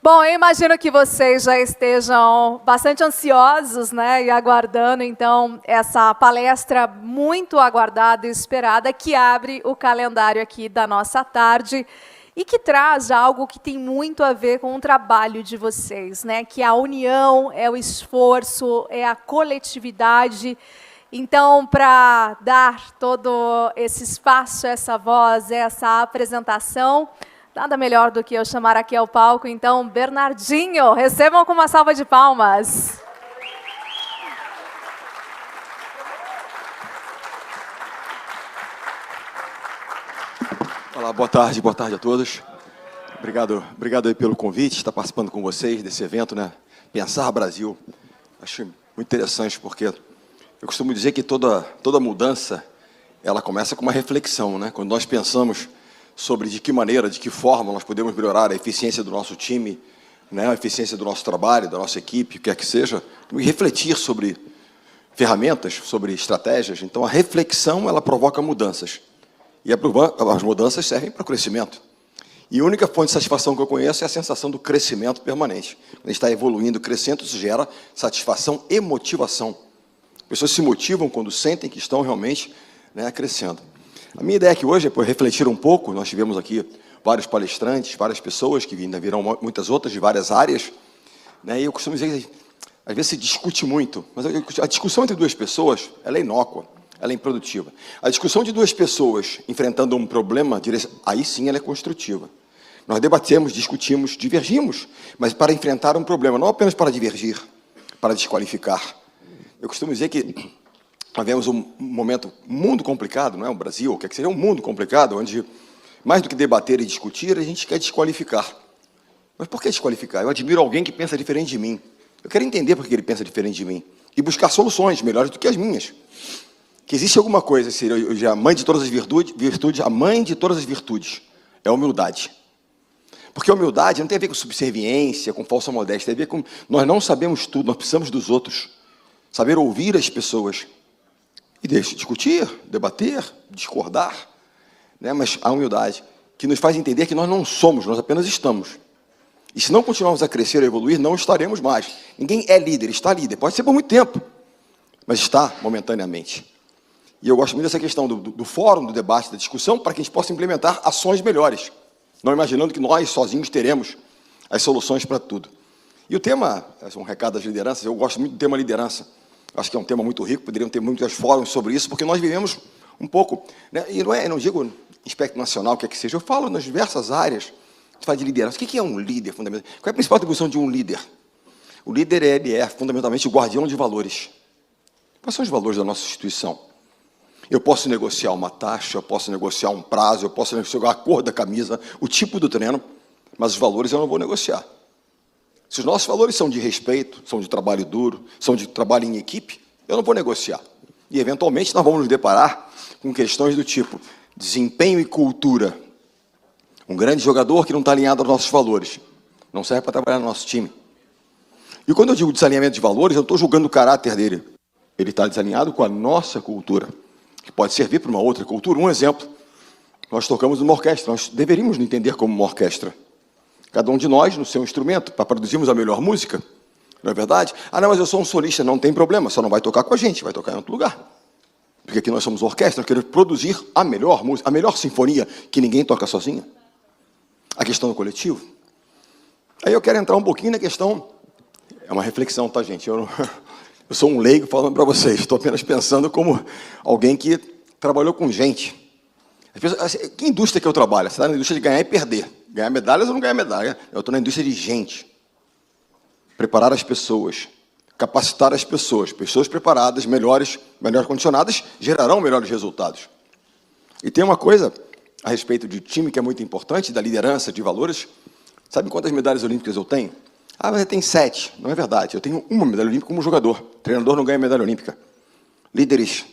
Bom, eu imagino que vocês já estejam bastante ansiosos, né, e aguardando, então, essa palestra muito aguardada e esperada, que abre o calendário aqui da nossa tarde e que traz algo que tem muito a ver com o trabalho de vocês, né, que é a união, é o esforço, é a coletividade. Então, para dar todo esse espaço, essa voz, essa apresentação, nada melhor do que eu chamar aqui ao palco, então, Bernardinho. Recebam com uma salva de palmas. Olá, boa tarde a todos. Obrigado aí pelo convite, estar participando com vocês desse evento, né? Pensar Brasil. Acho muito interessante, porque eu costumo dizer que toda mudança, ela começa com uma reflexão, né? Quando nós pensamos sobre de que maneira, de que forma nós podemos melhorar a eficiência do nosso time, né, a eficiência do nosso trabalho, da nossa equipe, o que quer que seja, e refletir sobre ferramentas, sobre estratégias. Então, a reflexão, ela provoca mudanças. E as mudanças servem para o crescimento. E a única fonte de satisfação que eu conheço é a sensação do crescimento permanente. Quando a gente está evoluindo, crescendo, isso gera satisfação e motivação. As pessoas se motivam quando sentem que estão realmente, né, crescendo. A minha ideia aqui hoje é por refletir um pouco. Nós tivemos aqui vários palestrantes, várias pessoas, que ainda virão muitas outras de várias áreas, né? E eu costumo dizer que às vezes se discute muito, mas a discussão entre duas pessoas, ela é inócua, ela é improdutiva. A discussão de duas pessoas enfrentando um problema, aí sim ela é construtiva. Nós debatemos, discutimos, divergimos, mas para enfrentar um problema, não apenas para divergir, para desqualificar. Eu costumo dizer que nós vemos um mundo complicado, não é? O Brasil, quer que seja um mundo complicado, onde, mais do que debater e discutir, a gente quer desqualificar. Mas por que desqualificar? Eu admiro alguém que pensa diferente de mim. Eu quero entender por que ele pensa diferente de mim. E buscar soluções melhores do que as minhas. Que existe alguma coisa, seria a mãe de todas as virtudes, a mãe de todas as virtudes, é a humildade. Porque a humildade não tem a ver com subserviência, com falsa modéstia, tem a ver com nós não sabemos tudo, nós precisamos dos outros. Saber ouvir as pessoas. E discutir, debater, discordar, né? Mas a humildade, que nos faz entender que nós não somos, nós apenas estamos. E se não continuarmos a crescer, a evoluir, não estaremos mais. Ninguém é líder, está líder, pode ser por muito tempo, mas está momentaneamente. E eu gosto muito dessa questão do fórum, do debate, da discussão, para que a gente possa implementar ações melhores, não imaginando que nós sozinhos teremos as soluções para tudo. E o tema, um recado das lideranças, eu gosto muito do tema liderança. Acho que é um tema muito rico, poderiam ter muitos fóruns sobre isso, porque nós vivemos um pouco, né? E não digo em aspecto nacional, o que é que seja, eu falo nas diversas áreas, a gente fala de liderança. O que é um líder, fundamentalmente? Qual é a principal atribuição de um líder? O líder, ele é, fundamentalmente, o guardião de valores. Quais são os valores da nossa instituição? Eu posso negociar uma taxa, eu posso negociar um prazo, eu posso negociar a cor da camisa, o tipo do treino, mas os valores eu não vou negociar. Se os nossos valores são de respeito, são de trabalho duro, são de trabalho em equipe, eu não vou negociar. E, eventualmente, nós vamos nos deparar com questões do tipo desempenho e cultura. Um grande jogador que não está alinhado aos nossos valores, não serve para trabalhar no nosso time. E quando eu digo desalinhamento de valores, eu não estou julgando o caráter dele. Ele está desalinhado com a nossa cultura, que pode servir para uma outra cultura. Um exemplo, nós tocamos numa orquestra, nós deveríamos nos entender como uma orquestra. Cada um de nós no seu instrumento, para produzirmos a melhor música, não é verdade? Ah, não, mas eu sou um solista, não tem problema, só não vai tocar com a gente, vai tocar em outro lugar. Porque aqui nós somos orquestra, nós queremos produzir a melhor música, a melhor sinfonia, que ninguém toca sozinho. A questão do coletivo. Aí eu quero entrar um pouquinho na questão, é uma reflexão, tá, gente? Eu sou um leigo falando para vocês, estou apenas pensando como alguém que trabalhou com gente. Que indústria que eu trabalho? Você está na indústria de ganhar e perder. Ganhar medalhas ou não ganhar medalha? Eu estou na indústria de gente. Preparar as pessoas, capacitar as pessoas. Pessoas preparadas, melhor condicionadas, gerarão melhores resultados. E tem uma coisa a respeito de time que é muito importante, da liderança, de valores. Sabe quantas medalhas olímpicas eu tenho? Ah, mas eu tenho 7. Não é verdade. Eu tenho uma medalha olímpica como jogador. Treinador não ganha medalha olímpica. Líderes,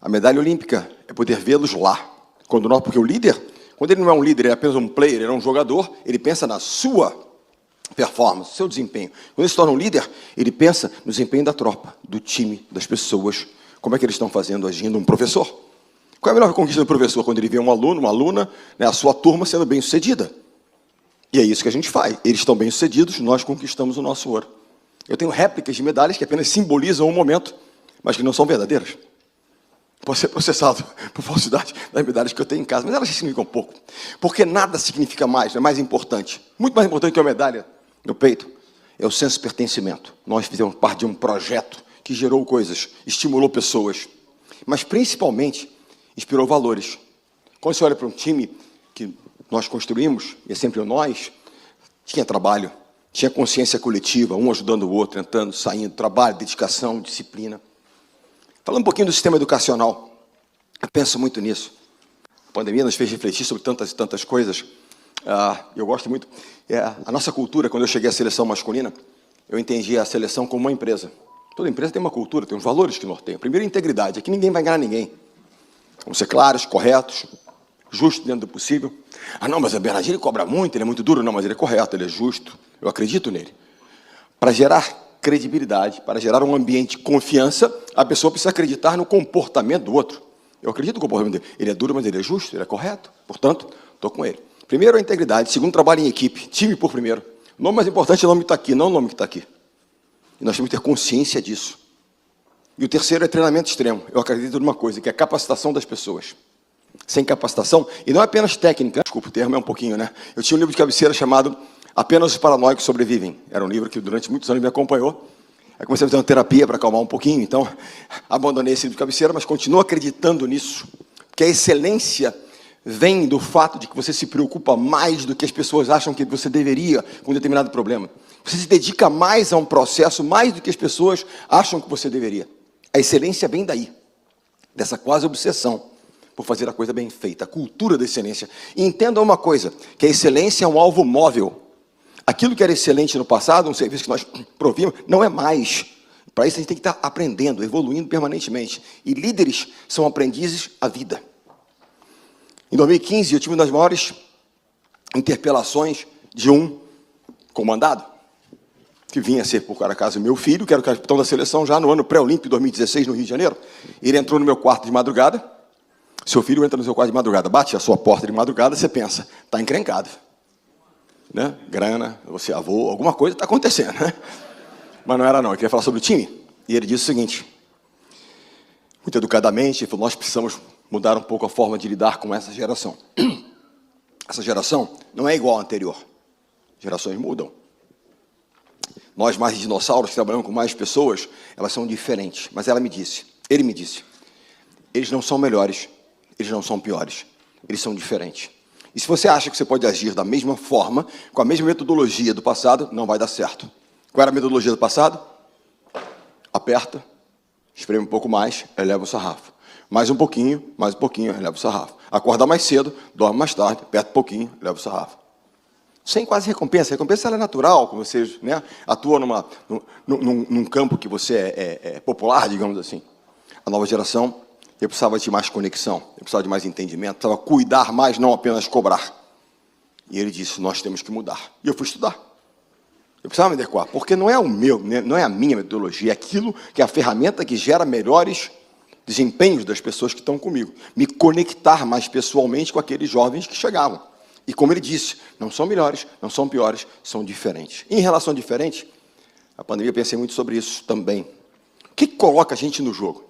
a medalha olímpica é poder vê-los lá. Porque o líder, quando ele não é um líder, ele é apenas um player, ele é um jogador, ele pensa na sua performance, seu desempenho. Quando ele se torna um líder, ele pensa no desempenho da tropa, do time, das pessoas, como é que eles estão fazendo, agindo. Um professor. Qual é a melhor conquista do professor? Quando ele vê um aluno, uma aluna, né, a sua turma sendo bem-sucedida. E é isso que a gente faz. Eles estão bem-sucedidos, nós conquistamos o nosso ouro. Eu tenho réplicas de medalhas que apenas simbolizam um momento, mas que não são verdadeiras. Posso ser processado por falsidade das medalhas que eu tenho em casa, mas elas significam pouco. Porque nada significa mais, é mais importante. Muito mais importante que a medalha no peito é o senso de pertencimento. Nós fizemos parte de um projeto que gerou coisas, estimulou pessoas, mas principalmente inspirou valores. Quando você olha para um time que nós construímos, e é sempre o nós, tinha trabalho, tinha consciência coletiva, um ajudando o outro, entrando, saindo, trabalho, dedicação, disciplina. Falando um pouquinho do sistema educacional, eu penso muito nisso. A pandemia nos fez refletir sobre tantas e tantas coisas. Eu gosto muito. A nossa cultura, quando eu cheguei à seleção masculina, eu entendi a seleção como uma empresa. Toda empresa tem uma cultura, tem uns valores que norteiam. Primeiro, integridade. Aqui ninguém vai enganar ninguém. Vamos ser claros, corretos, justos dentro do possível. Não, mas o Bernardinho ele cobra muito, ele é muito duro. Não, mas ele é correto, ele é justo. Eu acredito nele. Para gerar credibilidade, para gerar um ambiente de confiança, a pessoa precisa acreditar no comportamento do outro. Eu acredito no comportamento dele. Ele é duro, mas ele é justo, ele é correto. Portanto, estou com ele. Primeiro, a integridade. Segundo, trabalho em equipe. Time por primeiro. O nome mais importante é o nome que está aqui, não o nome que está aqui. E nós temos que ter consciência disso. E o terceiro é treinamento extremo. Eu acredito numa coisa, que é a capacitação das pessoas. Sem capacitação, e não é apenas técnica, desculpa, o termo é um pouquinho, né? Eu tinha um livro de cabeceira chamado Apenas os Paranoicos Sobrevivem. Era um livro que durante muitos anos me acompanhou. Aí comecei a fazer uma terapia para acalmar um pouquinho, então abandonei esse livro de cabeceira, mas continuo acreditando nisso. Porque a excelência vem do fato de que você se preocupa mais do que as pessoas acham que você deveria com um determinado problema. Você se dedica mais a um processo, mais do que as pessoas acham que você deveria. A excelência vem daí, dessa quase obsessão por fazer a coisa bem feita, a cultura da excelência. E entenda uma coisa, que a excelência é um alvo móvel. Aquilo que era excelente no passado, um serviço que nós províamos, não é mais. Para isso a gente tem que estar aprendendo, evoluindo permanentemente. E líderes são aprendizes à vida. Em 2015, eu tive uma das maiores interpelações de um comandado, que vinha a ser, por acaso, meu filho, que era o capitão da seleção já no ano pré-olímpico, 2016, no Rio de Janeiro. Ele entrou no meu quarto de madrugada. Seu filho entra no seu quarto de madrugada, bate a sua porta de madrugada, você pensa, está encrencado. Né? Grana, você avô, alguma coisa está acontecendo. Né? Mas não era não, ele queria falar sobre o time. E ele disse o seguinte, muito educadamente, ele falou, nós precisamos mudar um pouco a forma de lidar com essa geração. Essa geração não é igual à anterior. Gerações mudam. Nós, mais dinossauros, que trabalhamos com mais pessoas, elas são diferentes. Mas ele me disse, eles não são melhores, eles não são piores, eles são diferentes. E se você acha que você pode agir da mesma forma, com a mesma metodologia do passado, não vai dar certo. Qual era a metodologia do passado? Aperta, espreme um pouco mais, eleva o sarrafo. Mais um pouquinho, eleva o sarrafo. Acorda mais cedo, dorme mais tarde, aperta um pouquinho, eleva o sarrafo. Sem quase recompensa. A recompensa ela é natural, quando você, né, atua num campo que você é popular, digamos assim. A nova geração, eu precisava de mais conexão, eu precisava de mais entendimento, precisava cuidar mais, não apenas cobrar. E ele disse, nós temos que mudar. E eu fui estudar. Eu precisava me adequar, porque não é não é a minha metodologia, é aquilo que é a ferramenta que gera melhores desempenhos das pessoas que estão comigo. Me conectar mais pessoalmente com aqueles jovens que chegavam. E como ele disse, não são melhores, não são piores, são diferentes. E em relação a diferente, a pandemia, eu pensei muito sobre isso também. O que coloca a gente no jogo?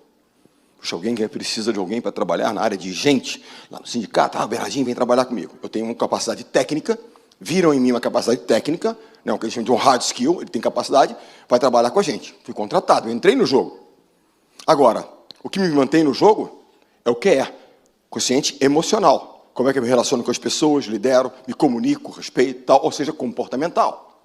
Puxa, alguém que precisa de alguém para trabalhar na área de gente, lá no sindicato, o Bernardinho vem trabalhar comigo. Eu tenho uma capacidade técnica, viram em mim uma capacidade técnica, né, o que a gente chama de um hard skill, ele tem capacidade, vai trabalhar com a gente. Fui contratado, eu entrei no jogo. Agora, o que me mantém no jogo é o que é consciente emocional. Como é que eu me relaciono com as pessoas, lidero, me comunico, respeito, tal, ou seja, comportamental.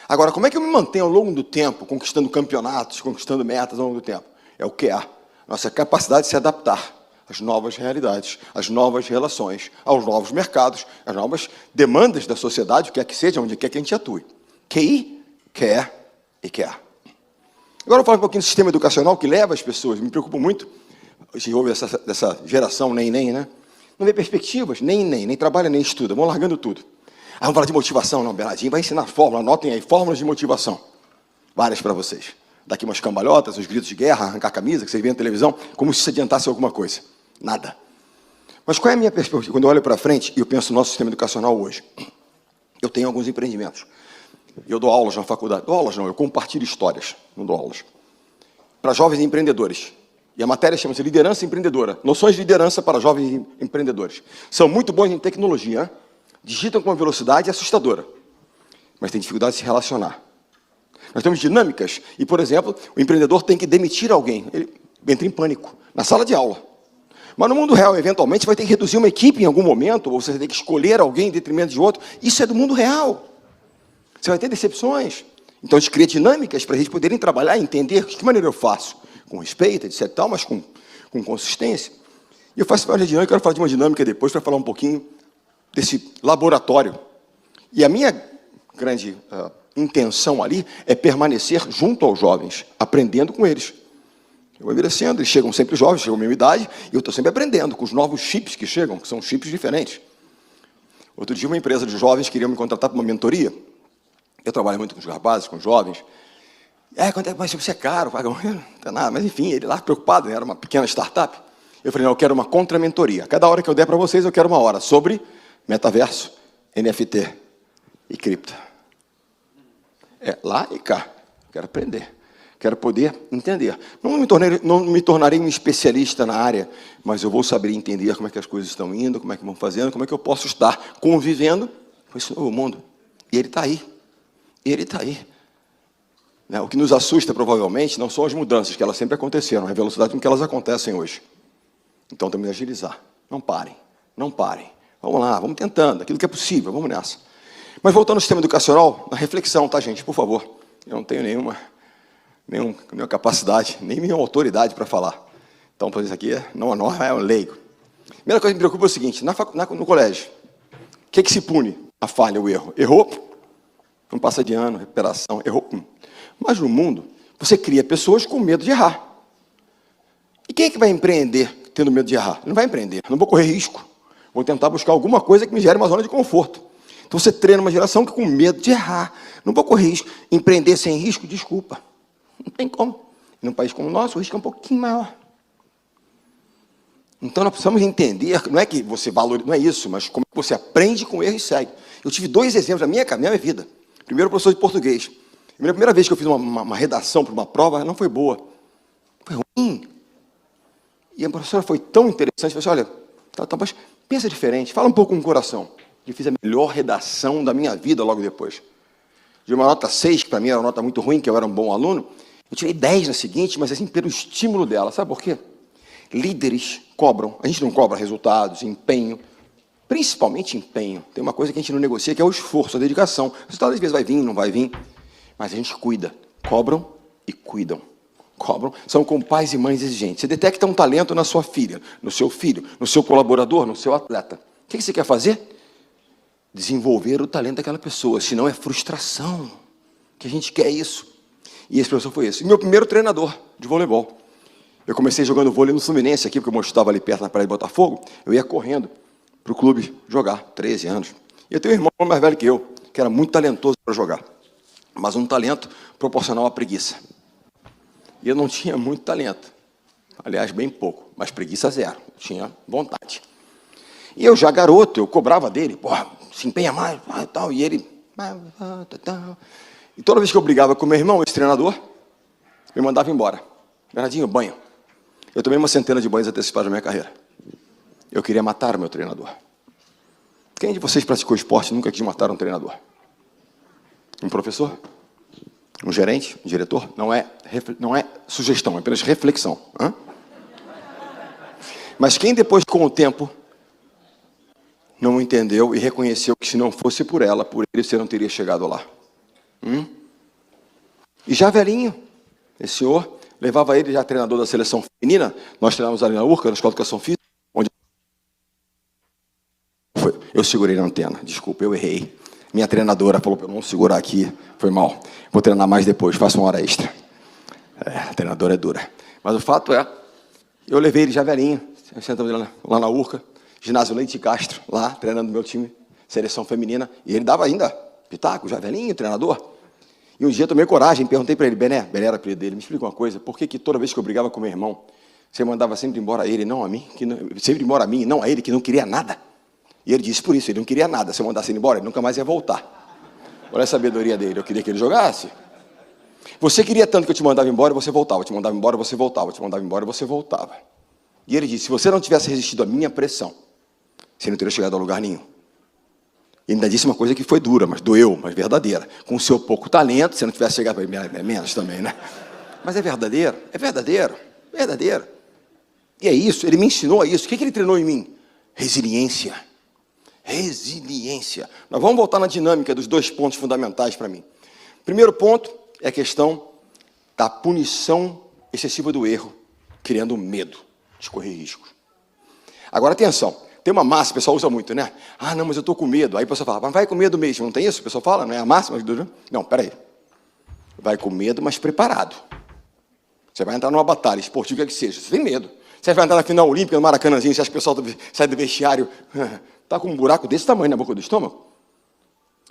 Agora, como é que eu me mantenho ao longo do tempo, conquistando campeonatos, conquistando metas ao longo do tempo? É o que é nossa capacidade de se adaptar às novas realidades, às novas relações, aos novos mercados, às novas demandas da sociedade, o que é que seja, onde quer que a gente atue. QI, quer e quer. Agora eu vou falar um pouquinho do sistema educacional que leva as pessoas, me preocupo muito, se houve dessa geração nem, né? Não vê perspectivas, nem trabalha, nem estuda, vão largando tudo. Aí vamos falar de motivação, não, Bernardinho vai ensinar fórmula, anotem aí, fórmulas de motivação. Várias para vocês. Daqui umas cambalhotas, os gritos de guerra, arrancar a camisa, que vocês veem na televisão, como se adiantasse alguma coisa. Nada. Mas qual é a minha perspectiva? Quando eu olho para frente e eu penso no nosso sistema educacional hoje, Eu tenho alguns empreendimentos. Eu dou aulas na faculdade. Dou aulas não, eu compartilho histórias, não dou aulas. Para jovens empreendedores. E a matéria chama-se Liderança Empreendedora. Noções de liderança para jovens empreendedores. São muito bons em tecnologia, hein? Digitam com uma velocidade assustadora, mas têm dificuldade de se relacionar. Nós temos dinâmicas e, por exemplo, o empreendedor tem que demitir alguém. Ele entra em pânico, na sala de aula. Mas no mundo real, eventualmente, vai ter que reduzir uma equipe em algum momento, ou você vai ter que escolher alguém em detrimento de outro. Isso é do mundo real. Você vai ter decepções. Então, a gente cria dinâmicas para a gente poderem trabalhar e entender de que maneira eu faço. Com respeito, etc. Tal, mas com consistência. E eu faço parte de dinâmica, eu quero falar de uma dinâmica depois para falar um pouquinho desse laboratório. E a minha grande intenção ali é permanecer junto aos jovens, aprendendo com eles. Eu vou envelhecendo, eles chegam sempre jovens, chegam à mesma idade, e eu estou sempre aprendendo com os novos chips que chegam, que são chips diferentes. Outro dia, uma empresa de jovens queria me contratar para uma mentoria. Eu trabalho muito com os rapazes, com os jovens. Mas você é caro, paga não tem nada. Mas, enfim, ele lá preocupado, era uma pequena startup. Eu falei, não, eu quero uma contra-mentoria. Cada hora que eu der para vocês, eu quero uma hora sobre metaverso, NFT e cripto. É lá e cá. Quero aprender. Quero poder entender. Não me tornarei um especialista na área, mas eu vou saber entender como é que as coisas estão indo, como é que vão fazendo, como é que eu posso estar convivendo com esse novo mundo. E ele está aí. Ele está aí. O que nos assusta, provavelmente, não são as mudanças, que elas sempre aconteceram, é a velocidade com que elas acontecem hoje. Então, temos que agilizar. Não parem. Não parem. Vamos lá, vamos tentando. Aquilo que é possível, vamos nessa. Mas voltando ao sistema educacional, na reflexão, tá, gente? Por favor. Eu não tenho nenhuma capacidade, nem nenhuma autoridade para falar. Então, por isso aqui, não é um leigo. A primeira coisa que me preocupa é o seguinte, no colégio, o que se pune? A falha, o erro. Errou? Não passa de ano, recuperação, errou. Mas no mundo, você cria pessoas com medo de errar. E quem é que vai empreender tendo medo de errar? Não vai empreender, não vou correr risco. Vou tentar buscar alguma coisa que me gere uma zona de conforto. Então você treina uma geração que com medo de errar. Não vou correr risco. Empreender sem risco, desculpa. Não tem como. Num país como o nosso, o risco é um pouquinho maior. Então nós precisamos entender, não é que você valoriza, não é isso, mas como você aprende com o erro e segue. Eu tive 2 exemplos na minha vida. Primeiro, professor de português. A primeira vez que eu fiz uma redação para uma prova, não foi boa. Foi ruim. E a professora foi tão interessante, falou assim, olha, mas pensa diferente, fala um pouco com o coração. Eu fiz a melhor redação da minha vida logo depois. De uma nota 6, que para mim era uma nota muito ruim, que eu era um bom aluno, eu tirei 10 na seguinte, mas assim, pelo estímulo dela. Sabe por quê? Líderes cobram. A gente não cobra resultados, empenho. Principalmente empenho. Tem uma coisa que a gente não negocia, que é o esforço, a dedicação. O resultado às vezes vai vir, não vai vir. Mas a gente cuida. Cobram e cuidam. Cobram. São como pais e mães exigentes. Você detecta um talento na sua filha, no seu filho, no seu colaborador, no seu atleta. O que você quer fazer? Desenvolver o talento daquela pessoa. Senão é frustração. Que a gente quer isso. E esse professor foi esse. E meu primeiro treinador de voleibol. Eu comecei jogando vôlei no Fluminense aqui, porque eu estava ali perto na praia de Botafogo. Eu ia correndo para o clube jogar, 13 anos. E eu tenho um irmão mais velho que eu, que era muito talentoso para jogar. Mas um talento proporcional à preguiça. E eu não tinha muito talento. Aliás, bem pouco, mas preguiça zero. Eu tinha vontade. E eu já garoto, eu cobrava dele, porra, se empenha mais, tal, e ele... E toda vez que eu brigava com meu irmão, esse treinador, me mandava embora. Bernardinho, banho. Eu tomei uma centena de banhos antecipados na minha carreira. Eu queria matar o meu treinador. Quem de vocês praticou esporte e nunca quis matar um treinador? Um professor? Um gerente? Um diretor? Não é sugestão, é apenas reflexão. Mas quem depois, com o tempo, não entendeu e reconheceu que se não fosse por ela, por ele, você não teria chegado lá? E já velhinho, esse senhor, levava ele já treinador da seleção feminina, nós treinávamos ali na URCA, na Escola de Educação Física, onde eu segurei na antena, desculpa, eu errei. Minha treinadora falou para eu não segurar aqui, foi mal. Vou treinar mais depois, faço uma hora extra. A treinadora é dura. Mas o fato é, eu levei ele já velhinho, sentamos lá na URCA, ginásio Leite Castro, lá, treinando meu time, seleção feminina, e ele dava ainda pitaco, já velhinho, treinador. E um dia eu tomei coragem, perguntei para ele, Bené era o apelido dele, me explica uma coisa, por que toda vez que eu brigava com meu irmão, você mandava sempre embora ele, não a mim, sempre embora a mim, não a ele, que não queria nada? E ele disse por isso, ele não queria nada. Se eu mandasse ele embora, ele nunca mais ia voltar. Olha a sabedoria dele, eu queria que ele jogasse. Você queria tanto que eu te mandava embora, você voltava. Eu te mandava embora, você voltava. Eu te mandava embora, você voltava. E ele disse, se você não tivesse resistido à minha pressão, você não teria chegado a lugar nenhum. E ainda disse uma coisa que foi dura, mas doeu, mas verdadeira. Com o seu pouco talento, se não tivesse chegado... É menos também, né? Mas é verdadeiro, é verdadeiro, verdadeiro. E é isso, ele me ensinou isso. O que ele treinou em mim? Resiliência. Resiliência. Nós vamos voltar na dinâmica dos 2 pontos fundamentais para mim. Primeiro ponto é a questão da punição excessiva do erro, criando medo de correr riscos. Agora, atenção. Tem uma máxima, o pessoal usa muito, né? Ah, não, mas eu estou com medo. Aí o pessoal fala, mas vai com medo mesmo. Não tem isso? O pessoal fala, não é a máxima? Não, peraí. Vai com medo, mas preparado. Você vai entrar numa batalha esportiva, o que seja. Você tem medo. Você vai entrar na final olímpica, no Maracanãzinho, você acha que o pessoal sai do vestiário, está com um buraco desse tamanho na boca do estômago?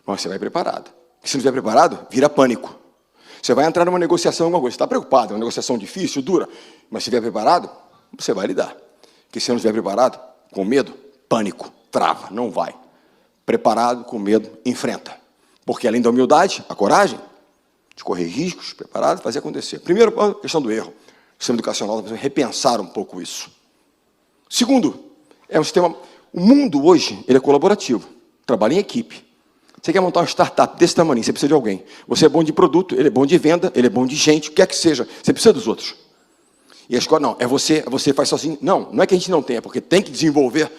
Mas você vai preparado. Porque se não estiver preparado, vira pânico. Você vai entrar numa negociação, alguma coisa. Você está preocupado, é uma negociação difícil, dura. Mas se estiver preparado, você vai lidar. Porque se não estiver preparado, com medo, pânico, trava, não vai. Preparado, com medo, enfrenta. Porque além da humildade, a coragem de correr riscos, preparado, fazer acontecer. Primeiro, a questão do erro. O sistema educacional vai repensar um pouco isso. Segundo, é um sistema... O mundo hoje, ele é colaborativo. Trabalha em equipe. Você quer montar uma startup desse tamanho, você precisa de alguém. Você é bom de produto, ele é bom de venda, ele é bom de gente, o que é que seja. Você precisa dos outros. E a escola, não, você faz sozinho. Não, não é que a gente não tenha, porque tem que desenvolver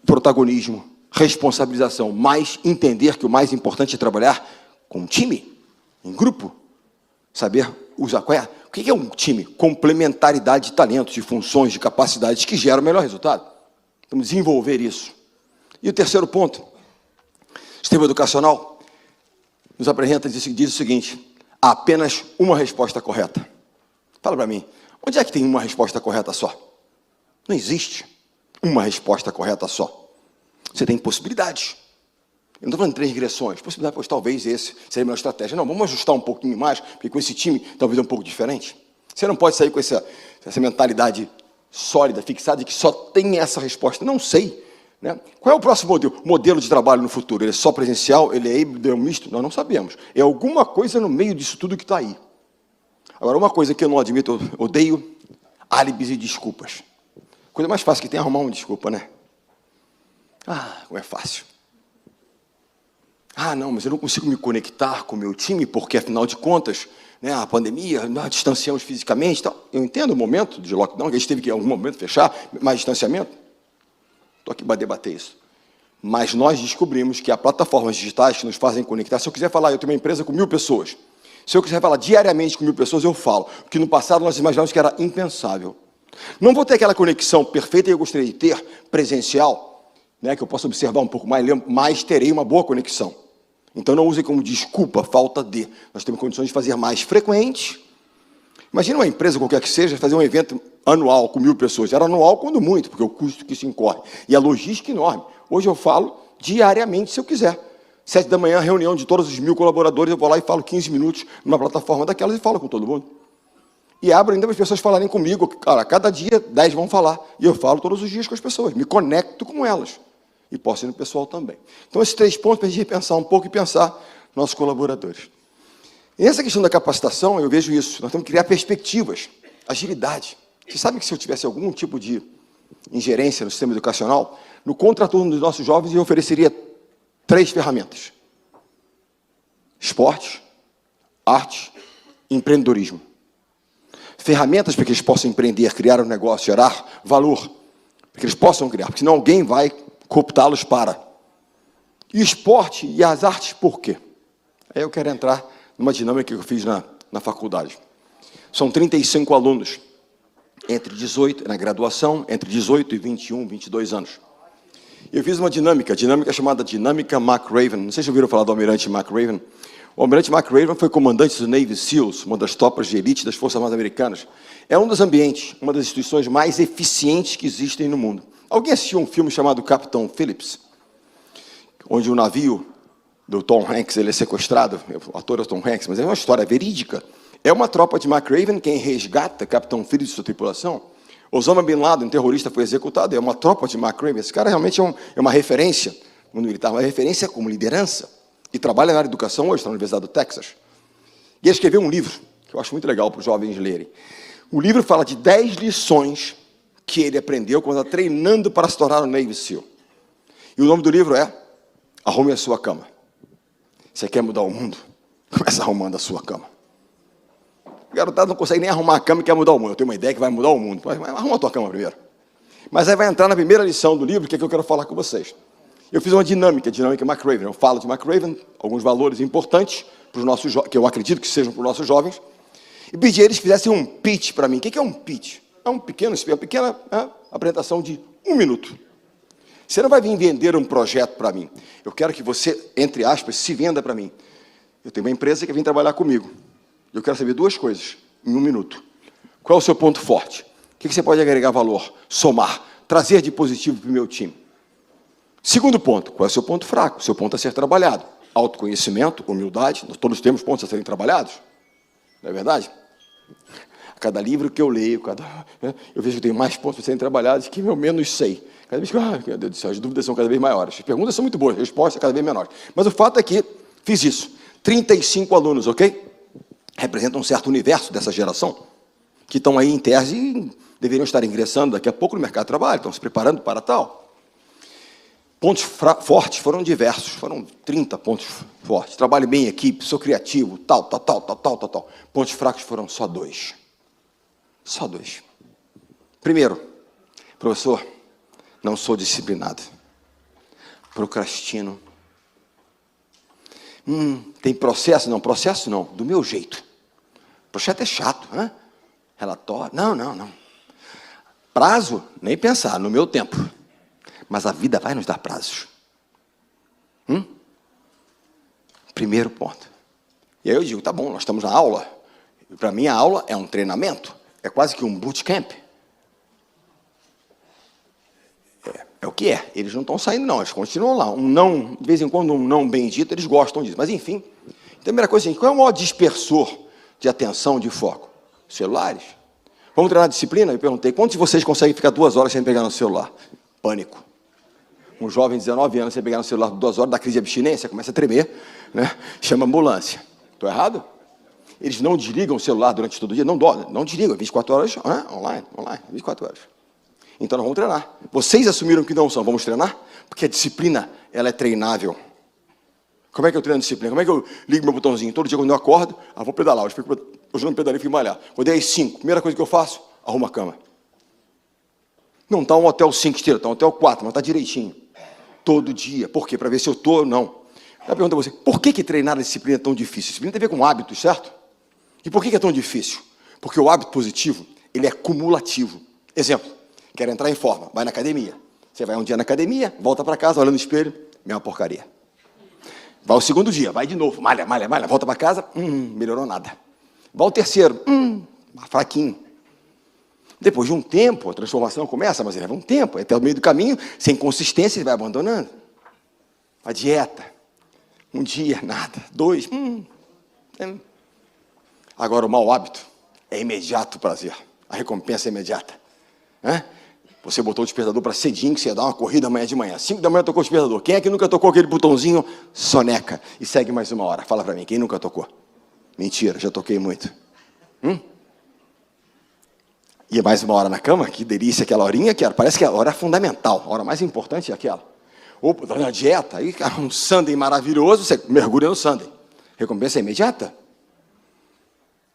protagonismo, responsabilização, mas entender que o mais importante é trabalhar com um time, em grupo, saber usar. O que é um time? Complementaridade de talentos, de funções, de capacidades que geram o melhor resultado. Vamos desenvolver isso. E o terceiro ponto, o sistema educacional nos apresenta, diz o seguinte, há apenas uma resposta correta. Fala para mim, onde é que tem uma resposta correta só? Não existe uma resposta correta só. Você tem possibilidades. Eu não estou falando de transgressões. Possibilidade, pois talvez esse seria a melhor estratégia. Não, vamos ajustar um pouquinho mais, porque com esse time talvez é um pouco diferente. Você não pode sair com essa mentalidade sólida, fixada, de que só tem essa resposta. Não sei. Né? Qual é o próximo modelo? Modelo de trabalho no futuro? Ele é só presencial? Ele é híbrido? É um misto? Nós não sabemos. É alguma coisa no meio disso tudo que está aí. Agora, uma coisa que eu não admito, eu odeio, álibis e desculpas. Coisa mais fácil que tem é arrumar uma desculpa, né? Ah, como é fácil. Ah, não, mas eu não consigo me conectar com o meu time, porque, afinal de contas, né, a pandemia, nós distanciamos fisicamente. Tal. Eu entendo o momento de lockdown, que a gente teve que, em algum momento, fechar, mais distanciamento. Estou aqui para debater isso. Mas nós descobrimos que há plataformas digitais que nos fazem conectar. Se eu quiser falar, eu tenho uma empresa com 1000 pessoas. Se eu quiser falar diariamente com 1000 pessoas, eu falo. Porque no passado nós imaginávamos que era impensável. Não vou ter aquela conexão perfeita que eu gostaria de ter, presencial, né, que eu possa observar um pouco mais, mas terei uma boa conexão. Então não use como desculpa falta de. Nós temos condições de fazer mais frequente. Imagina uma empresa qualquer que seja, fazer um evento anual com 1000 pessoas. Era anual quando muito, porque o custo que isso incorre. E a logística enorme. Hoje eu falo diariamente, se eu quiser. 7 da manhã, reunião de todos os 1000 colaboradores, eu vou lá e falo 15 minutos numa plataforma daquelas e falo com todo mundo. E abro ainda para as pessoas falarem comigo. Cara, cada dia 10 vão falar. E eu falo todos os dias com as pessoas. Me conecto com elas. E posso ir no pessoal também. Então, esses 3 pontos para a gente repensar um pouco e pensar nossos colaboradores. E nessa questão da capacitação, eu vejo isso. Nós temos que criar perspectivas, agilidade. Vocês sabem que se eu tivesse algum tipo de ingerência no sistema educacional, no contraturno dos nossos jovens, eu ofereceria 3 ferramentas. Esporte, arte e empreendedorismo. Ferramentas para que eles possam empreender, criar um negócio, gerar valor, para que eles possam criar, porque senão alguém vai cooptá-los para. E o esporte e as artes, por quê? Aí eu quero entrar numa dinâmica que eu fiz na faculdade. São 35 alunos, entre 18, na graduação, entre 18 e 21, 22 anos. Eu fiz uma dinâmica chamada Dinâmica McRaven. Não sei se já ouviram falar do Almirante McRaven. O Almirante McRaven foi comandante do Navy SEALs, uma das tropas de elite das Forças Armadas Americanas. É um dos ambientes, uma das instituições mais eficientes que existem no mundo. Alguém assistiu um filme chamado Capitão Phillips? Onde o navio do Tom Hanks ele é sequestrado. O ator é o Tom Hanks, mas é uma história verídica. É uma tropa de McRaven quem resgata Capitão Phillips e sua tripulação. Osama Bin Laden, um terrorista, foi executado, é uma tropa de McRaven. Esse cara realmente é uma referência no militar, uma referência como liderança, e trabalha na área de educação hoje, está na Universidade do Texas. E ele escreveu um livro, que eu acho muito legal para os jovens lerem. O livro fala de 10 lições que ele aprendeu quando estava treinando para se tornar um Navy SEAL. E o nome do livro é Arrume a Sua Cama. Você quer mudar o mundo? Começa arrumando a sua cama. O garotado não consegue nem arrumar a cama e quer mudar o mundo. Eu tenho uma ideia que vai mudar o mundo. Mas arruma a tua cama primeiro. Mas aí vai entrar na primeira lição do livro, que é que eu quero falar com vocês. Eu fiz uma dinâmica McRaven. Eu falo de McRaven, alguns valores importantes para os nossos que eu acredito que sejam para os nossos jovens, e pedi a eles que fizessem um pitch para mim. O que é um pitch? É uma pequena apresentação de 1 minuto. Você não vai vir vender um projeto para mim. Eu quero que você, entre aspas, se venda para mim. Eu tenho uma empresa que vem trabalhar comigo. Eu quero saber 2 coisas em 1 minuto. Qual é o seu ponto forte? O que você pode agregar valor, somar, trazer de positivo para o meu time? Segundo ponto, qual é o seu ponto fraco? O seu ponto a ser trabalhado. Autoconhecimento, humildade, nós todos temos pontos a serem trabalhados. Não é verdade? A cada livro que eu leio, eu vejo que eu tenho mais pontos a serem trabalhados que eu menos sei. Cada vez que, meu Deus do céu, as dúvidas são cada vez maiores. As perguntas são muito boas, as respostas cada vez menores. Mas o fato é que fiz isso. 35 alunos, ok? Representam um certo universo dessa geração, que estão aí em tese e deveriam estar ingressando daqui a pouco no mercado de trabalho, estão se preparando para tal. Pontos fortes foram diversos, foram 30 pontos fortes. Trabalho bem em equipe, sou criativo, tal. Pontos fracos foram só 2. Só 2. Primeiro, professor, não sou disciplinado. Procrastino. Tem processo? Não, processo não, do meu jeito. Projeto é chato, né? Relatório, não. Prazo, nem pensar, no meu tempo. Mas a vida vai nos dar prazos. Primeiro ponto. E aí eu digo, tá bom, nós estamos na aula. Para mim a aula é um treinamento. É quase que um bootcamp. É o que é. Eles não estão saindo não, eles continuam lá. Um não, de vez em quando um não bendito, eles gostam disso. Mas enfim, então, a primeira coisa é assim, qual é o maior dispersor de atenção, de foco? Celulares. Vamos treinar disciplina? Eu perguntei, quantos de vocês conseguem ficar 2 horas sem pegar no celular? Pânico. Um jovem de 19 anos, você pegar no celular 2 horas, dá crise de abstinência, começa a tremer, né? Chama ambulância. Estou errado? Eles não desligam o celular durante todo o dia, não desligam, 24 horas online, 24 horas. Então nós vamos treinar. Vocês assumiram que não são, vamos treinar? Porque a disciplina, ela é treinável. Como é que eu treino a disciplina? Como é que eu ligo meu botãozinho? Todo dia quando eu acordo, vou pedalar, hoje não pedalei, fui malhar. Quando é às 5, primeira coisa que eu faço, arrumo a cama. Não está um hotel 5 estrelas, está um hotel 4, mas está direitinho. Todo dia. Por quê? Para ver se eu estou ou não. Eu pergunto a você, por que treinar a disciplina é tão difícil? Disciplina tem a ver com hábitos, certo? E por que é tão difícil? Porque o hábito positivo, ele é cumulativo. Exemplo, quer entrar em forma, vai na academia. Você vai um dia na academia, volta para casa, olha no espelho, mesma porcaria. Vai o segundo dia, vai de novo, malha, volta para casa, melhorou nada. Vai o terceiro, fraquinho. Depois de um tempo, a transformação começa, mas leva um tempo, até o meio do caminho, sem consistência, ele vai abandonando. A dieta, um dia, nada, 2, Agora, o mau hábito é imediato prazer, a recompensa é imediata. Você botou o despertador para cedinho, que você ia dar uma corrida amanhã de manhã. 5 da manhã tocou o despertador. Quem é que nunca tocou aquele botãozinho? Soneca. E segue mais 1 hora. Fala para mim, quem nunca tocou? Mentira, já toquei muito. E mais 1 hora na cama, que delícia aquela horinha, que parece que a hora é fundamental, a hora mais importante é aquela. Ou tá na dieta, aí um sundae maravilhoso, você mergulha no sundae. Recompensa é imediata.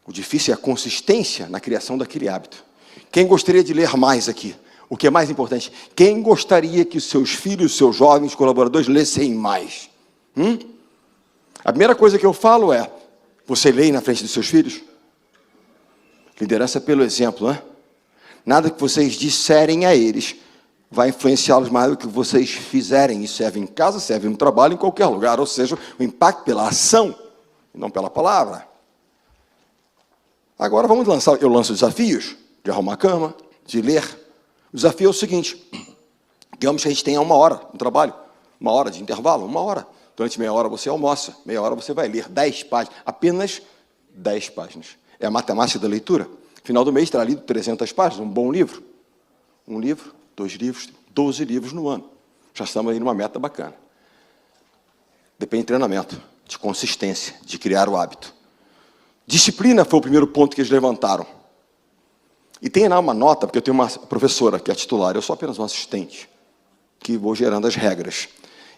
O difícil é a consistência na criação daquele hábito. Quem gostaria de ler mais aqui? O que é mais importante? Quem gostaria que os seus filhos, seus jovens colaboradores lessem mais? A primeira coisa que eu falo é, você lê na frente dos seus filhos? Liderança pelo exemplo, né? Nada que vocês disserem a eles vai influenciá-los mais do que vocês fizerem. Isso serve em casa, serve no trabalho, em qualquer lugar. Ou seja, o impacto pela ação, e não pela palavra. Agora vamos lançar, eu lanço desafios de arrumar a cama, de ler. O desafio é o seguinte, digamos que a gente tenha 1 hora no trabalho, 1 hora de intervalo, 1 hora. Durante meia hora você almoça, meia hora você vai ler 10 páginas, apenas 10 páginas. É a matemática da leitura. Final do mês terá lido 300 páginas, um bom livro. Um livro, 2 livros, 12 livros no ano. Já estamos aí numa meta bacana. Depende de treinamento, de consistência, de criar o hábito. Disciplina foi o primeiro ponto que eles levantaram. E tem lá uma nota, porque eu tenho uma professora que é titular, eu sou apenas um assistente, que vou gerando as regras.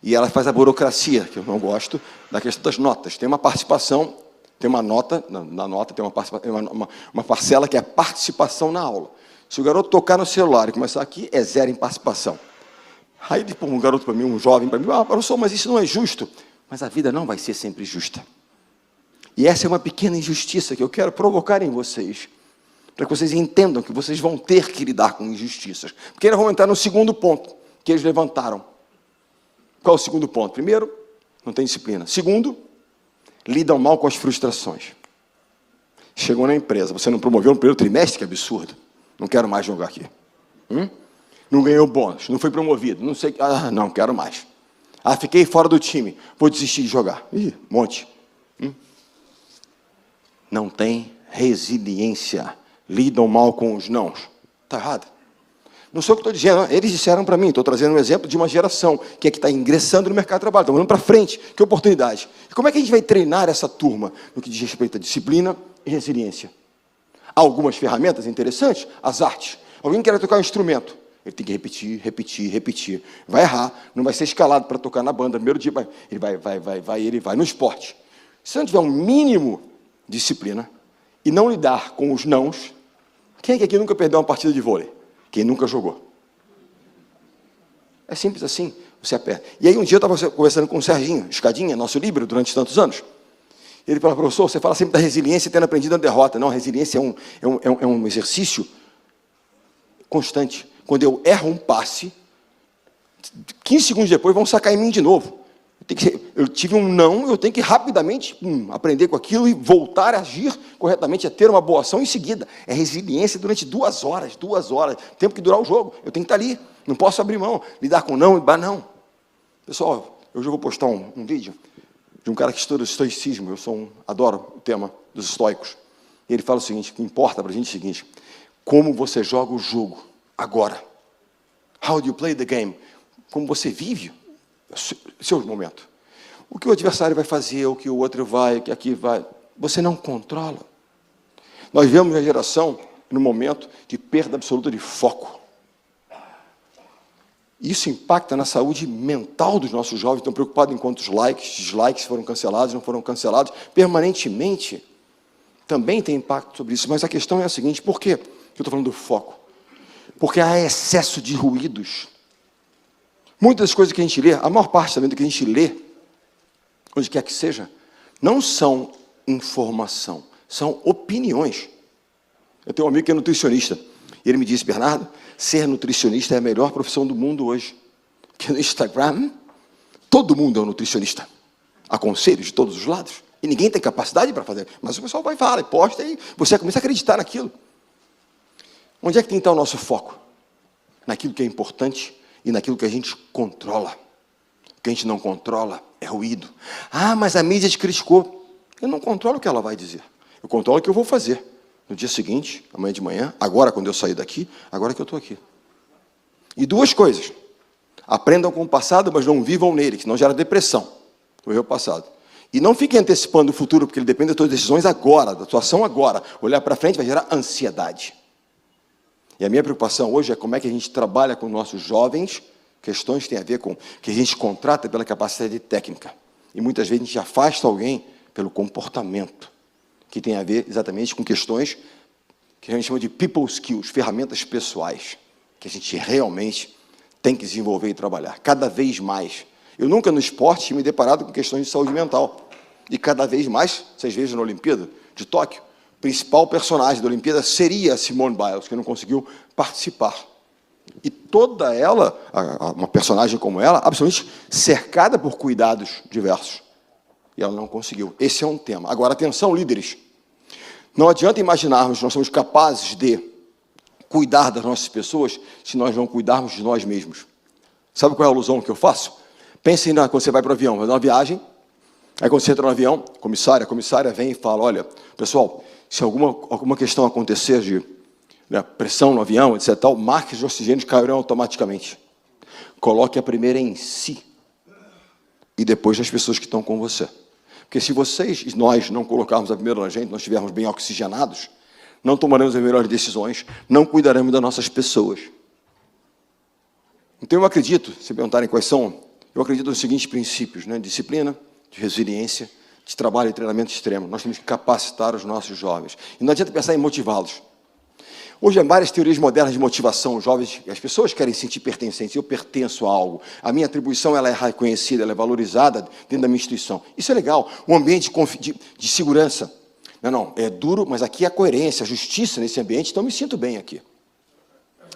E ela faz a burocracia, que eu não gosto, da questão das notas. Tem uma participação, tem uma nota, na nota tem uma parcela que é participação na aula. Se o garoto tocar no celular e começar aqui, é 0 em participação. Aí depois um garoto para mim, um jovem para mim, professor, mas isso não é justo. Mas a vida não vai ser sempre justa. E essa é uma pequena injustiça que eu quero provocar em vocês, para que vocês entendam que vocês vão ter que lidar com injustiças. Porque eles vão entrar no segundo ponto que eles levantaram. Qual é o segundo ponto? Primeiro, não tem disciplina. Segundo, lidam mal com as frustrações. Chegou na empresa, você não promoveu no primeiro trimestre, que absurdo. Não quero mais jogar aqui. Não ganhou bônus, não foi promovido, não sei, não quero mais. Fiquei fora do time, vou desistir de jogar. Monte. Não tem resiliência, lidam mal com os nãos. Está errado. Não sou o que estou dizendo, eles disseram para mim, estou trazendo um exemplo de uma geração que está ingressando no mercado de trabalho, estão olhando para frente, que oportunidade. E como é que a gente vai treinar essa turma no que diz respeito à disciplina e resiliência? Há algumas ferramentas interessantes, as artes. Alguém quer tocar um instrumento, ele tem que repetir, repetir, repetir. Vai errar, não vai ser escalado para tocar na banda, no primeiro dia ele vai no esporte. Se não tiver um mínimo de disciplina e não lidar com os nãos, quem é que aqui nunca perdeu uma partida de vôlei? Quem nunca jogou. É simples assim, você aperta. E aí um dia eu estava conversando com o Serginho, Escadinha, nosso líbero durante tantos anos. Ele falou, professor, você fala sempre da resiliência tendo aprendido a derrota. Não, a resiliência é um exercício constante. Quando eu erro um passe, 15 segundos depois vão sacar em mim de novo. Eu tive um não, eu tenho que rapidamente aprender com aquilo e voltar a agir corretamente, a ter uma boa ação em seguida. É resiliência durante 2 horas, tempo que durar o jogo. Eu tenho que estar ali, não posso abrir mão, lidar com não, não. Pessoal, eu já vou postar um vídeo de um cara que estuda estoicismo, adoro o tema dos estoicos. E ele fala o seguinte, o que importa para a gente é o seguinte, como você joga o jogo agora. How do you play the game? Como você vive seu momento. O que o adversário vai fazer, o que o outro vai, o que aqui vai, você não controla. Nós vivemos uma geração, num momento de perda absoluta de foco. Isso impacta na saúde mental dos nossos jovens, estão preocupados em quantos likes, dislikes foram cancelados, não foram cancelados, permanentemente. Também tem impacto sobre isso, mas a questão é a seguinte, por quê que eu estou falando do foco? Porque há excesso de ruídos. Muitas das coisas que a gente lê, a maior parte também do que a gente lê, onde quer que seja, não são informação, são opiniões. Eu tenho um amigo que é nutricionista, e ele me disse, Bernardo, ser nutricionista é a melhor profissão do mundo hoje. Porque no Instagram, todo mundo é um nutricionista. Há conselhos de todos os lados. E ninguém tem capacidade para fazer. Mas o pessoal vai falar, e posta, e você começa a acreditar naquilo. Onde é que tem que estar o nosso foco? Naquilo que é importante e naquilo que a gente controla. O que a gente não controla é ruído. Mas a mídia te criticou. Eu não controlo o que ela vai dizer. Eu controlo o que eu vou fazer. No dia seguinte, amanhã de manhã, agora quando eu sair daqui, agora que eu estou aqui. E 2 coisas. Aprendam com o passado, mas não vivam nele, que senão gera depressão. O erro passado. E não fiquem antecipando o futuro, porque ele depende das suas decisões agora, da sua ação agora. Olhar para frente vai gerar ansiedade. E a minha preocupação hoje é como é que a gente trabalha com nossos jovens, questões que têm a ver com que a gente contrata pela capacidade técnica. E muitas vezes a gente afasta alguém pelo comportamento, que tem a ver exatamente com questões que a gente chama de people skills, ferramentas pessoais, que a gente realmente tem que desenvolver e trabalhar, cada vez mais. Eu nunca no esporte tinha me deparado com questões de saúde mental. E cada vez mais, vocês vejam na Olimpíada de Tóquio, o principal personagem da Olimpíada seria a Simone Biles, que não conseguiu participar. E toda ela, uma personagem como ela, absolutamente cercada por cuidados diversos. E ela não conseguiu. Esse é um tema. Agora, atenção, líderes. Não adianta imaginarmos que nós somos capazes de cuidar das nossas pessoas se nós não cuidarmos de nós mesmos. Sabe qual é a alusão que eu faço? Pensem quando você vai para o avião, vai dar uma viagem, aí quando você entra no avião, a comissária vem e fala, olha, pessoal, se alguma questão acontecer de né, pressão no avião, etc. Tal, marcas de oxigênio cairão automaticamente. Coloque a primeira em si e depois nas pessoas que estão com você. Porque se nós não colocarmos a primeira na gente, nós estivermos bem oxigenados, não tomaremos as melhores decisões, não cuidaremos das nossas pessoas. Então eu acredito, se perguntarem quais são, eu acredito nos seguintes princípios, né? Disciplina, de resiliência, de trabalho e treinamento extremo. Nós temos que capacitar os nossos jovens. E não adianta pensar em motivá-los. Hoje há várias teorias modernas de motivação. Os jovens, as pessoas querem sentir pertencência. Eu pertenço a algo. A minha atribuição ela é reconhecida, ela é valorizada dentro da minha instituição. Isso é legal. Um ambiente de segurança. Não, é duro, mas aqui há coerência, a justiça nesse ambiente, então eu me sinto bem aqui.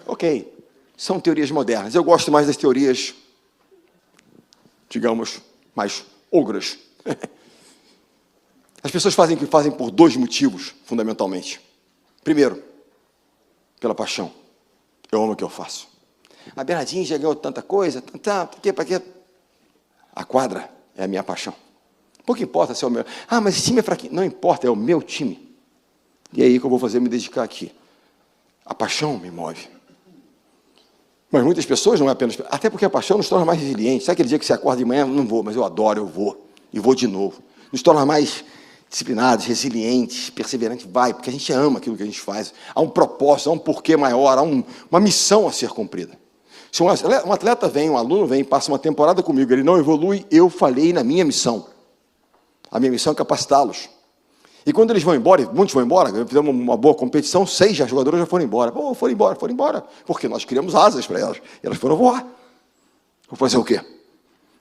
Ok, são teorias modernas. Eu gosto mais das teorias, digamos, mais ogras. As pessoas fazem o que fazem por dois motivos, fundamentalmente. Primeiro, pela paixão. Eu amo o que eu faço. A Bernardinha já ganhou tanta coisa, para quê? A quadra é a minha paixão. Pouco importa se é o meu... Ah, mas esse time é fraquinho. Não importa, é o meu time. E é aí que eu vou fazer, me dedicar aqui. A paixão me move. Mas muitas pessoas não é apenas... Até porque a paixão nos torna mais resilientes. Sabe aquele dia que você acorda de manhã? Não vou, mas eu adoro, eu vou. E vou de novo. Nos torna mais disciplinados, resilientes, perseverantes. Vai, porque a gente ama aquilo que a gente faz. Há um propósito, há um porquê maior, há uma missão a ser cumprida. Se um atleta vem, um aluno vem, passa uma temporada comigo, ele não evolui, eu falhei na minha missão. A minha missão é capacitá-los. E quando eles vão embora, muitos vão embora, fizemos uma boa competição, 6 jogadores já foram embora. Pô, foram embora. Porque nós criamos asas para elas. E elas foram voar. Vou fazer o quê?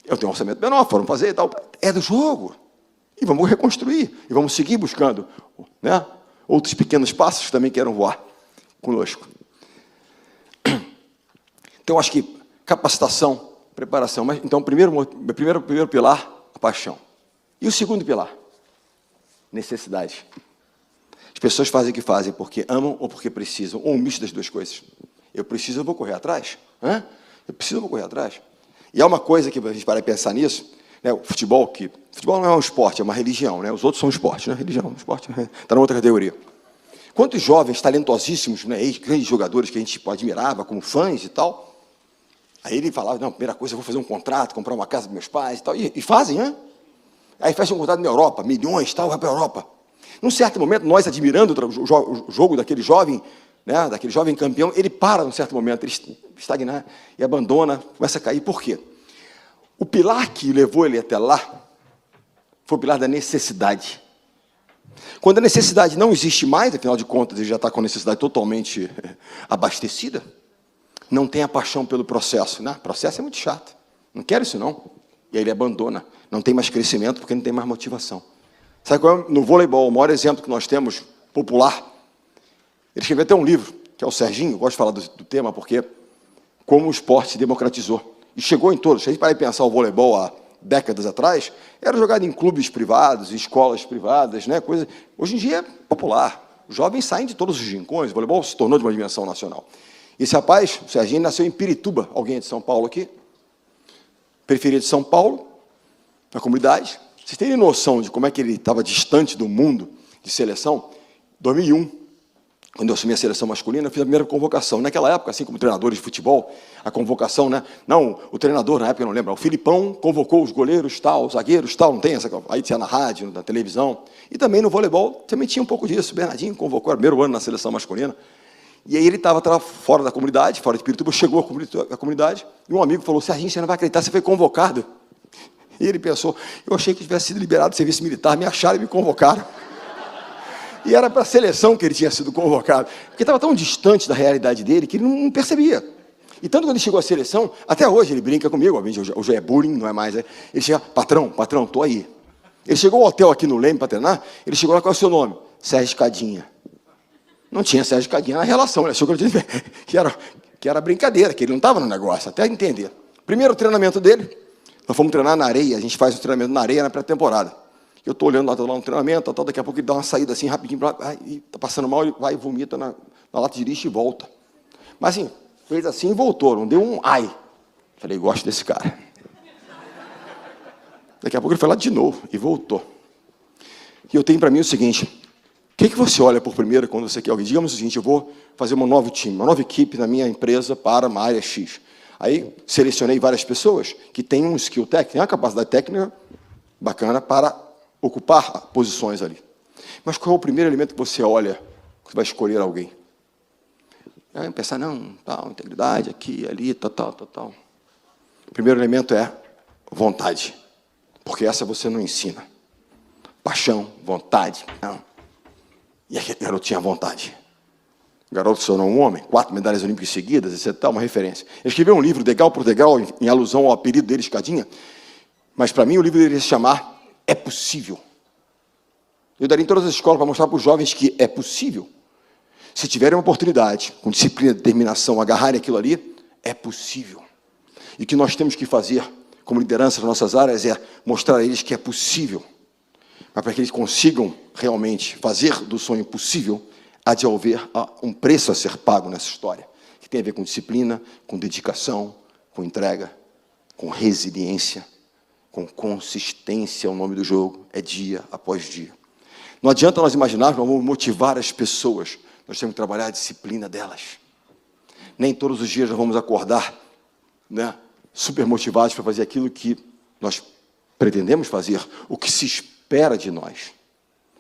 Eu tenho um orçamento menor, foram fazer e tal. É do jogo. E vamos reconstruir. E vamos seguir buscando, né, outros pequenos passos que também queiram voar conosco. Então, acho que capacitação, preparação. Mas, então, primeiro pilar, a paixão. E o segundo pilar? Necessidade. As pessoas fazem o que fazem porque amam ou porque precisam, ou um misto das duas coisas. Eu preciso, eu vou correr atrás. Eu preciso, eu vou correr atrás. E há uma coisa que a gente para pensar nisso, né, o futebol não é um esporte, é uma religião, né? Os outros são esportes, né? Religião, esporte, está na outra categoria. Quantos jovens talentosíssimos, né, grandes jogadores que a gente admirava como fãs e tal, aí ele falava, não, primeira coisa, eu vou fazer um contrato, comprar uma casa para meus pais e tal, e fazem, né? Aí faz um contrato na Europa, milhões, tal, vai para a Europa. Num certo momento, nós admirando o jogo daquele jovem, né, daquele jovem campeão, ele para num certo momento, ele estagna e abandona, começa a cair. Por quê? O pilar que levou ele até lá foi o pilar da necessidade. Quando a necessidade não existe mais, afinal de contas, ele já está com a necessidade totalmente abastecida, não tem a paixão pelo processo. Né? O processo é muito chato, não quero isso não. E aí ele abandona, não tem mais crescimento porque não tem mais motivação. Sabe qual é, no voleibol, o maior exemplo que nós temos, popular? Ele escreveu até um livro, que é o Serginho, eu gosto de falar do tema, porque como o esporte se democratizou. E chegou em todos. Se a gente parar de pensar o voleibol há décadas atrás, era jogado em clubes privados, em escolas privadas, né? Coisa... Hoje em dia é popular. Os jovens saem de todos os rincões, o voleibol se tornou de uma dimensão nacional. Esse rapaz, o Serginho, nasceu em Pirituba, alguém é de São Paulo aqui? Periferia de São Paulo, na comunidade. Vocês terem noção de como é que ele estava distante do mundo de seleção? 2001, quando eu assumi a seleção masculina, eu fiz a primeira convocação. Naquela época, assim como treinadores de futebol, a convocação, né? Não, o treinador, na época, eu não lembro, o Filipão convocou os goleiros tal, os zagueiros tal, não tem essa... Aí tinha na rádio, na televisão. E também no voleibol, também tinha um pouco disso. O Bernardinho convocou, era o primeiro ano na seleção masculina. E aí ele estava fora da comunidade, fora de Pirituba, chegou à comunidade, e um amigo falou, Serginho, você não vai acreditar, você foi convocado. E ele pensou, eu achei que tivesse sido liberado do serviço militar, me acharam e me convocaram. E era para a seleção que ele tinha sido convocado, porque estava tão distante da realidade dele que ele não percebia. E tanto quando ele chegou à seleção, até hoje ele brinca comigo, hoje é bullying, não é mais, né? Ele chega, patrão, estou aí. Ele chegou ao hotel aqui no Leme para treinar, ele chegou lá, qual é o seu nome? Sérgio Cadinha. Não tinha Sérgio Cadinha na relação, ele achou que era brincadeira, que ele não estava no negócio, até entender. Primeiro treinamento dele, nós fomos treinar na areia, a gente faz o treinamento na areia na pré-temporada. Eu estou olhando lá no treinamento, daqui a pouco ele dá uma saída assim, rapidinho, está passando mal, ele vai e vomita na lata de lixo e volta. Mas assim, fez assim e voltou, não deu um ai. Falei, gosto desse cara. Daqui a pouco ele foi lá de novo e voltou. E eu tenho para mim o seguinte, que você olha por primeiro quando você quer alguém? Digamos o seguinte, eu vou fazer um novo time, uma nova equipe na minha empresa para uma área X. Aí, selecionei várias pessoas que têm um skill técnico, uma capacidade técnica bacana para ocupar posições ali. Mas qual é o primeiro elemento que você olha quando você vai escolher alguém? Aí pensar, não, tal, integridade, aqui, ali, tal. O primeiro elemento é vontade, porque essa você não ensina. Paixão, vontade, não. E aquele garoto tinha vontade. O garoto se tornou um homem, 4 medalhas olímpicas seguidas, etc. Uma referência. Ele escreveu um livro, degrau por degrau, em alusão ao apelido dele, Escadinha, mas para mim o livro deveria se chamar É Possível. Eu daria em todas as escolas para mostrar para os jovens que é possível. Se tiverem uma oportunidade, com disciplina, determinação, agarrarem aquilo ali, é possível. E o que nós temos que fazer, como liderança nas nossas áreas, é mostrar a eles que é possível. Mas para que eles consigam realmente fazer do sonho possível, há de haver um preço a ser pago nessa história, que tem a ver com disciplina, com dedicação, com entrega, com resiliência, com consistência. O nome do jogo é dia após dia. Não adianta nós imaginarmos que nós vamos motivar as pessoas, nós temos que trabalhar a disciplina delas. Nem todos os dias nós vamos acordar, né, super motivados para fazer aquilo que nós pretendemos fazer, o que se espera de nós.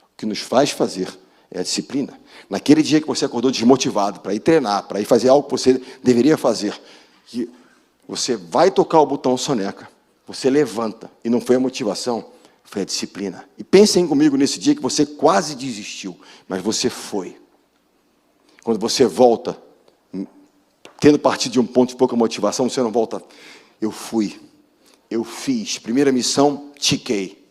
O que nos faz fazer é a disciplina. Naquele dia que você acordou desmotivado para ir treinar, para ir fazer algo que você deveria fazer, que você vai tocar o botão soneca, você levanta, e não foi a motivação, foi a disciplina. E pensem comigo nesse dia que você quase desistiu, mas você foi. Quando você volta, tendo partido de um ponto de pouca motivação, você não volta. Eu fui, eu fiz, primeira missão, tiquei.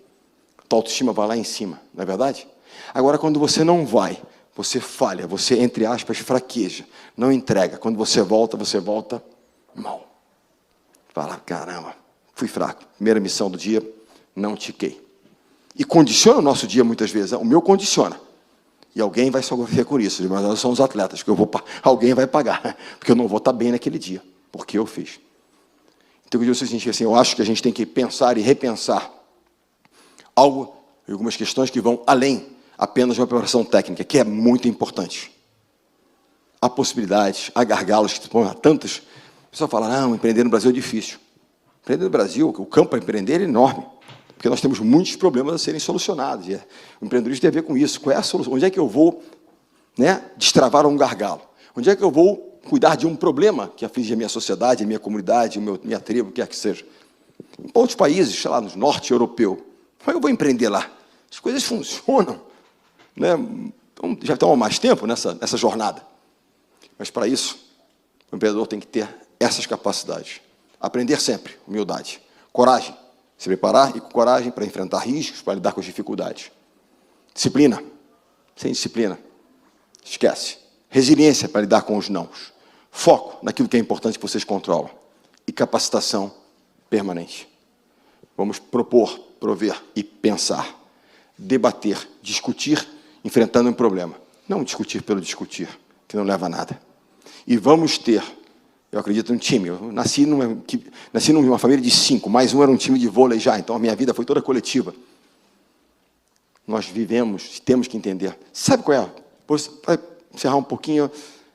Tua autoestima vai lá em cima, não é verdade? Agora, quando você não vai, você falha, você, entre aspas, fraqueja, não entrega. Quando você volta mal. Fala, caramba, fui fraco. Primeira missão do dia, não tiquei. E condiciona o nosso dia muitas vezes. O meu condiciona. E alguém vai sofrer com isso. Mas nós somos atletas, que alguém vai pagar, porque eu não vou estar bem naquele dia, porque eu fiz. Então, eu digo o seguinte, assim, eu acho que a gente tem que pensar e repensar algumas questões que vão além apenas de uma preparação técnica, que é muito importante. Há possibilidades, há gargalos, há tantas. O pessoal fala, não, empreender no Brasil é difícil. Empreender no Brasil, o campo para empreender é enorme, porque nós temos muitos problemas a serem solucionados. E o empreendedorismo tem a ver com isso. Qual é a solução? Onde é que eu vou, né, destravar um gargalo? Onde é que eu vou cuidar de um problema que aflige a minha sociedade, a minha comunidade, minha tribo, o que quer que seja? Em outros países, sei lá, no norte europeu, como é que eu vou empreender lá? As coisas funcionam, né? Então, já estão há mais tempo nessa jornada. Mas, para isso, o empreendedor tem que ter essas capacidades. Aprender sempre, humildade, coragem, se preparar e com coragem para enfrentar riscos, para lidar com as dificuldades. Disciplina. Sem disciplina, esquece. Resiliência para lidar com os nãos. Foco naquilo que é importante que vocês controlam. E capacitação permanente. Vamos propor, prover e pensar. Debater, discutir, enfrentando um problema. Não discutir pelo discutir, que não leva a nada. E vamos ter, eu acredito, um time. Eu nasci numa família de 5, mais um era um time de vôlei já, então a minha vida foi toda coletiva. Nós vivemos, temos que entender. Sabe qual é? Para encerrar um pouquinho,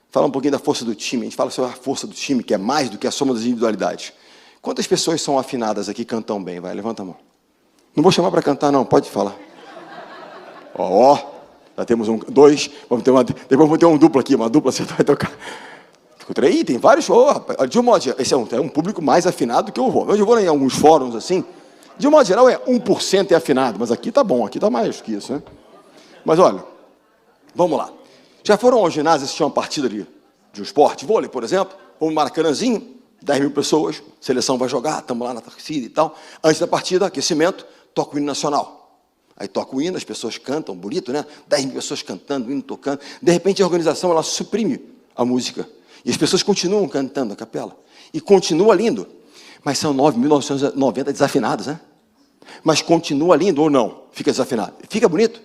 falar um pouquinho da força do time. A gente fala sobre a força do time, que é mais do que a soma das individualidades. Quantas pessoas são afinadas aqui e cantam bem? Vai, levanta a mão. Não vou chamar para cantar, não, pode falar. Já temos dois, depois vamos ter um duplo aqui, uma dupla, você vai tocar. Aí tem vários, de um modo geral, esse é um público mais afinado do que eu vou. Eu vou em alguns fóruns assim, de um modo geral é 1% é afinado, mas aqui tá bom, aqui tá mais que isso, né? Mas olha, vamos lá. Já foram ao ginásio assistir uma partida de um esporte, vôlei, por exemplo, vamos no Maracanãzinho, 10 mil pessoas, seleção vai jogar, estamos lá na torcida e tal. Antes da partida, aquecimento, toca o hino nacional. Aí toca o hino, as pessoas cantam, bonito, né? 10 mil pessoas cantando, o hino tocando. De repente a organização ela suprime a música. E as pessoas continuam cantando a capela. E continua lindo. Mas são 9.990 desafinados, né? Mas continua lindo ou não? Fica desafinado. Fica bonito?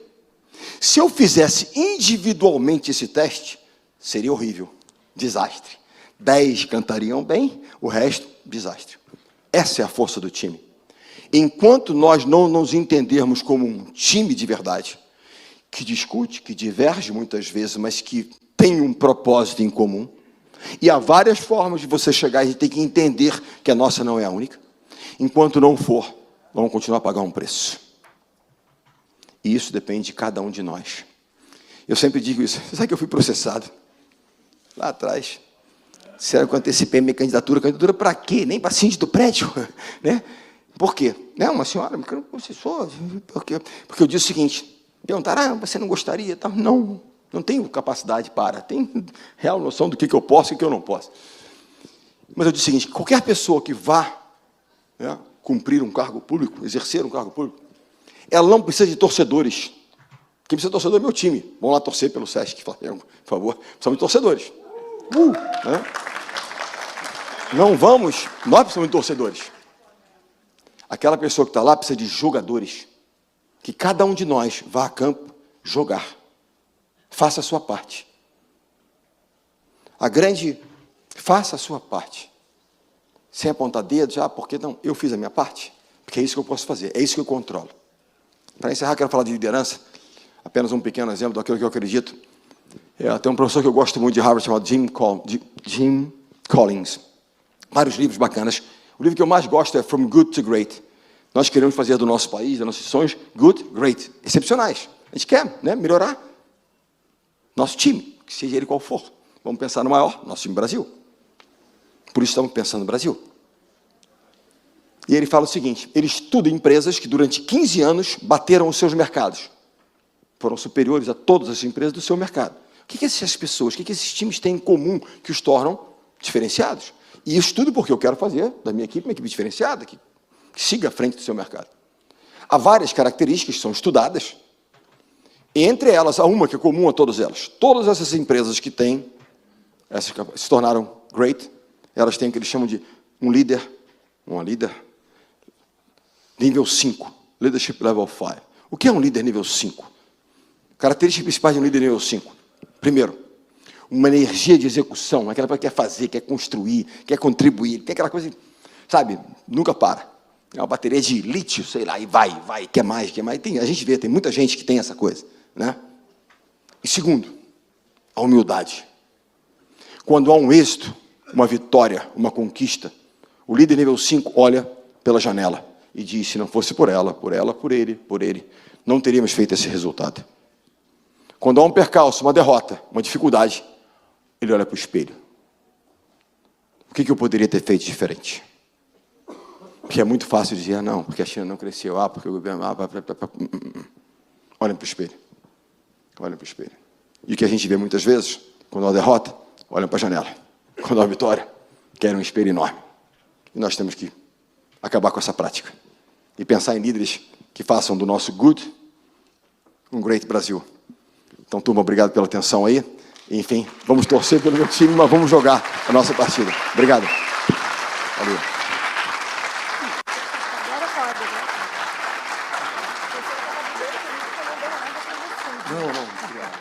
Se eu fizesse individualmente esse teste, seria horrível. Desastre. 10 cantariam bem, o resto, desastre. Essa é a força do time. Enquanto nós não nos entendermos como um time de verdade, que discute, que diverge muitas vezes, mas que tem um propósito em comum. E há várias formas de você chegar e ter que entender que a nossa não é a única. Enquanto não for, vamos continuar a pagar um preço. E isso depende de cada um de nós. Eu sempre digo isso. Você sabe que eu fui processado? Lá atrás. Será que eu antecipei minha candidatura? Candidatura para quê? Nem para síndico do prédio. Né? Por quê? Né? Uma senhora me processou. Porque eu disse o seguinte. Perguntaram, você não gostaria? Não tenho capacidade para. Tenho real noção do que eu posso e o que eu não posso. Mas eu disse o seguinte, qualquer pessoa que vá, né, cumprir um cargo público, exercer um cargo público, ela não precisa de torcedores. Quem precisa de torcedor é meu time. Vamos lá torcer pelo Sesc Flamengo, por favor. Precisamos de torcedores. Né? Não vamos, nós precisamos de torcedores. Aquela pessoa que está lá precisa de jogadores. Que cada um de nós vá a campo jogar. Faça a sua parte. Faça a sua parte. Sem apontar dedos, porque não? Eu fiz a minha parte. Porque é isso que eu posso fazer, é isso que eu controlo. Para encerrar, quero falar de liderança. Apenas um pequeno exemplo daquilo que eu acredito. Tem um professor que eu gosto muito de Harvard, chamado Jim Collins. Vários livros bacanas. O livro que eu mais gosto é From Good to Great. Nós queremos fazer do nosso país, das nossas ações, good, great, excepcionais. A gente quer, né, melhorar nosso time, que seja ele qual for. Vamos pensar no maior, nosso time Brasil. Por isso estamos pensando no Brasil. E ele fala o seguinte, ele estuda empresas que durante 15 anos bateram os seus mercados. Foram superiores a todas as empresas do seu mercado. O que essas pessoas, o que esses times têm em comum que os tornam diferenciados? E isso tudo porque eu quero fazer da minha equipe uma equipe diferenciada, que siga à frente do seu mercado. Há várias características que são estudadas, entre elas, há uma que é comum a todas elas. Todas essas empresas que têm, se tornaram great, elas têm o que eles chamam de uma líder, nível 5, leadership level 5. O que é um líder nível 5? Características principais de um líder nível 5. Primeiro, uma energia de execução, aquela pessoa que quer fazer, quer construir, quer contribuir, quer aquela coisa, sabe, nunca para. É uma bateria de lítio, sei lá, e vai, quer mais. A gente vê, tem muita gente que tem essa coisa. Né? E segundo, a humildade. Quando há um êxito, uma vitória, uma conquista, o líder nível 5 olha pela janela e diz, se não fosse por ela, por ele, não teríamos feito esse resultado. Quando há um percalço, uma derrota, uma dificuldade, ele olha para o espelho. O que eu poderia ter feito diferente? Porque é muito fácil dizer, não, porque a China não cresceu, porque o governo... Olhem para o espelho. Olhem para o espelho. E o que a gente vê muitas vezes, quando há derrota, olham para a janela. Quando há vitória, querem um espelho enorme. E nós temos que acabar com essa prática. E pensar em líderes que façam do nosso good um great Brasil. Então, turma, obrigado pela atenção aí. Enfim, vamos torcer pelo meu time, mas vamos jogar a nossa partida. Obrigado. Valeu. Não, obrigado.